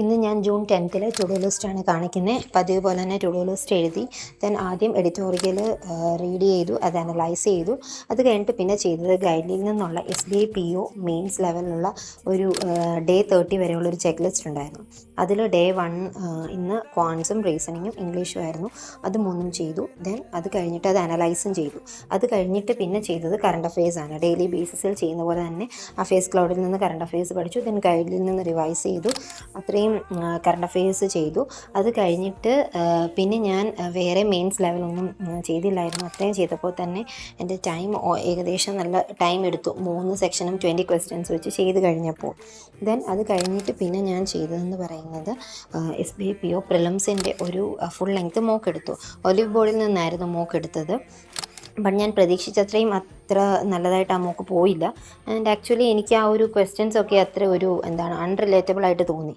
ഇന്ന് ഞാൻ June 10 to do ലിസ്റ്റാണ് കാണിക്കുന്നത്. പതിവ് പോലെ തന്നെ ടു ഡു ലിസ്റ്റ് എഴുതി. ദെൻ ആദ്യം എഡിറ്റോറിയൽ റീഡ് ചെയ്തു, അത് അനലൈസ് ചെയ്തു. അത് കഴിഞ്ഞിട്ട് പിന്നെ ചെയ്തത് ഗൈഡിൽ നിന്നുള്ള SBI PO മെയിൻസ് ലെവലിലുള്ള ഒരു ഡേ 30 വരെയുള്ള ഒരു ചെക്ക് ലിസ്റ്റ് ഉണ്ടായിരുന്നു. അതിൽ ഡേ 1 ഇന്ന് ക്വാൺസും റീസണിങ്ങും ഇംഗ്ലീഷും ആയിരുന്നു. അത് 3 ചെയ്തു. ദെൻ അത് കഴിഞ്ഞിട്ട് അത് അനലൈസും ചെയ്തു. അത് കഴിഞ്ഞിട്ട് പിന്നെ ചെയ്തത് കറണ്ട് അഫെയർസ് ആണ്. ഡെയിലി ബേസിസിൽ ചെയ്യുന്ന പോലെ തന്നെ അഫെയർസ് ക്ലൗഡിൽ നിന്ന് കറണ്ട് അഫെയർസ് പഠിച്ചു. ദെൻ ഗൈഡിൽ നിന്ന് റിവൈസ് ചെയ്തു. അത്രയും കറണ്ട് അഫെയർസ് ചെയ്തു. അത് കഴിഞ്ഞിട്ട് പിന്നെ ഞാൻ വേറെ മെയിൻസ് ലെവലൊന്നും ചെയ്തില്ലായിരുന്നു. അത്രയും ചെയ്തപ്പോൾ തന്നെ എൻ്റെ ടൈം ഏകദേശം നല്ല ടൈം എടുത്തു. 3 സെക്ഷനും 20 ക്വസ്റ്റ്യൻസ് വെച്ച് ചെയ്ത് കഴിഞ്ഞപ്പോൾ. ദെൻ അത് കഴിഞ്ഞിട്ട് പിന്നെ ഞാൻ ചെയ്തതെന്ന് പറയുന്നത് SBI PO പ്രിലിംസിൻ്റെ ഒരു ഫുൾ ലെങ്ത് മോക്ക് എടുത്തു. ഒലിവ് ബോർഡിൽ നിന്നായിരുന്നു മോക്ക് എടുത്തത്. ബട്ട് ഞാൻ പ്രതീക്ഷിച്ചത്രയും അത്ര നല്ലതായിട്ട് ആ മോക്ക് പോയില്ല. ആൻഡ് ആക്ച്വലി എനിക്ക് ആ ഒരു ക്വസ്റ്റ്യൻസൊക്കെ അത്ര ഒരു അൺറിലേറ്റബിൾ ആയിട്ട് തോന്നി.